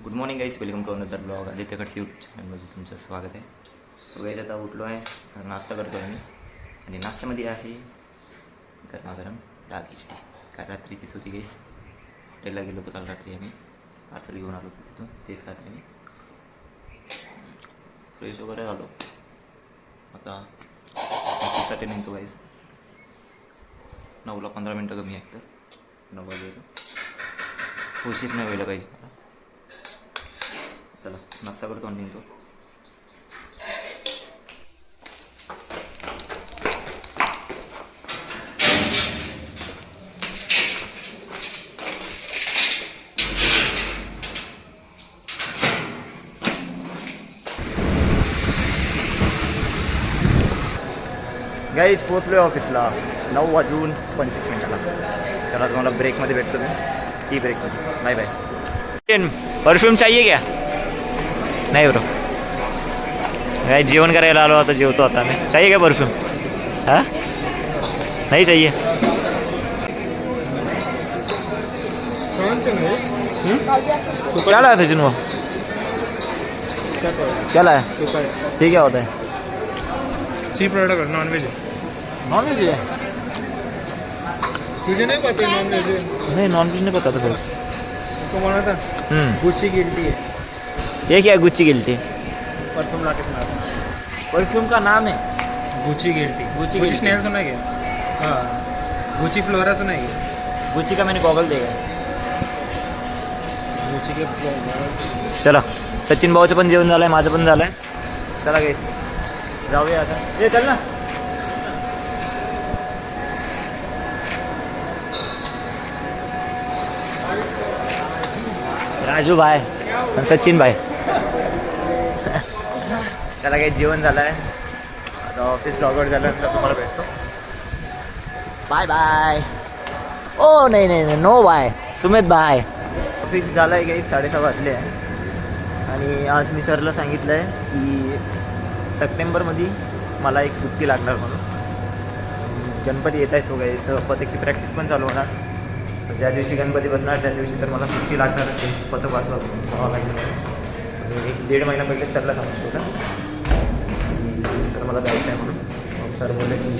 Good morning guys, welcome to another blog. Aditya Khadse YouTube चॅनलमध्ये तुमचं स्वागत आहे. गाईज आता उठलो आहे, तर नाश्ता करतो आहे मी. आणि नाश्त्यामध्ये आहे गरमागरम दाल खिचडी. काल रात्रीचीच होती गाईज. हॉटेलला गेलो होतो काल रात्री आम्ही, पार्सल घेऊन आलो होतो तिथून, तेच खात आहे मी. फ्रेश वगैरे झालो. आता ऑफिससाठी निघतो गाईज. 9ला 15 मिनटं कमी आहेत, तर 9 वाजेला उशीर नाही व्हायला पाहिजे मला. चला नाश्ता करतो आणि निघतो. गाईज पोचलो आहे ऑफिसला 9:25. चला तुम्हाला ब्रेकमध्ये भेटतो मी. टी ब्रेकमध्ये. Bye bye. परफ्यूम चाहिए क्या? नहीं ब्रो, गाय जेवण करायला आलो, आता जेवतो आता मी. चाहिए क्या परफ्यूम? हाँ नहीं चाहिए. क्या लाया था जिनवा? क्या लाया? ये क्या होता है? सी प्रोडक्ट नॉन वेज है. नॉन वेज है? तुझे नहीं पता नॉन वेज है? नहीं नॉन वेज नहीं पता था फिर. तो माना था गुच्ची गिल्टी है. ये क्या है गुच्ची गिल्टी? परफ्यूम ला के सुना. परफ्यूम का नाम है Gucci guilty. Gucci Gucci guilty. स्नेल सुना है क्या? हाँ. गुच्ची फ्लोरा सुना है क्या? गुच्ची का मैंने गॉगल देखा. गुच्ची के चला सचिन भाऊचं पण जेवण झालं आहे, माझं पण झालं आहे. चला गाईस जाऊया आता. ये चल ना. राजू भाई आणि सचिन भाई. चला काही जेवण झालं आहे, आता ऑफिस लॉगआउट झाल्यानंतर तुम्हाला भेटतो. Bye bye. ओ नाही नाही नाही, no bye Sumit bye. Office झालं आहे काही 6:30 वाजले आहे. आणि आज मी सरला सांगितलं आहे की सप्टेंबरमध्ये मला एक सुट्टी लागणार म्हणून. गणपती येत आहे सो काही पथकची प्रॅक्टिस पण चालू होणार. ज्या दिवशी गणपती बसणार त्या दिवशी तर मला सुट्टी लागणार असेल. पथक वाचवा जावं लागेल. मी 1.5 महिना पहिले सरला सांगितलं होतं सर मला जायचं आहे म्हणून. मग सर बोलले की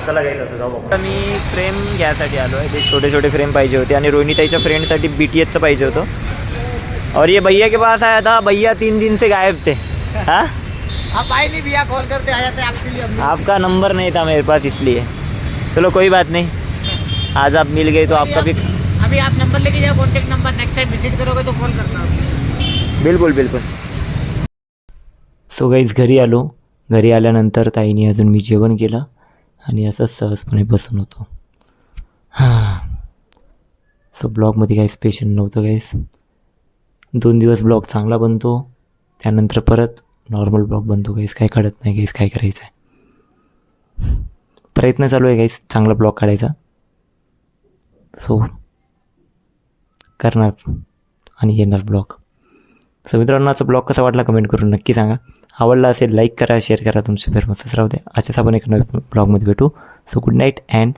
चला घ्यायचं तर जाऊ. आता मी फ्रेम घ्यायसाठी आलो आहे. ते छोटे छोटे फ्रेम पाहिजे होते आणि रोहिणीताईच्या फ्रेंडसाठी BTSचं पाहिजे होतं. और ये भैया के पास आया था, भैया 3 दिन से गायब थे. हाँ आप आए नहीं भैया, कॉल करते आ जाते आपके लिए. आपका नंबर नहीं था मेरे पास इसलिए. चलो कोई बात नहीं, आज आप मिल गए तो आपका भी. अभी आप नंबर लेके जाओ, contact number. Next time visit करोगे तो कॉल करना. बिलकुल बिलकुल. सो गाईज घरी आलो. घरी आल्यानंतर ताईने अजून मी जेवण केलं आणि असंच सहजपणे बसून होतो. हां सो ब्लॉगमध्ये काही स्पेशल नव्हतं गाईज. 2 दिवस ब्लॉग चांगला बनतो, त्यानंतर परत नॉर्मल ब्लॉग बनतो गाईज. काही कळत नाही गाईज काय करायचं आहे. प्रयत्न चालू आहे गाईज चांगला ब्लॉग काढायचा. सो करणार आणि येणार ब्लॉग. सो मित्रांनो, आजचा ब्लॉग कसा वाटला कमेंट करून नक्की सांगा. आवडला असेल लाईक करा, शेअर करा. तुमचे फेर मस्तच राहू द्या. आजच्याच आपण एका नवीन ब्लॉगमध्ये भेटू. So good night and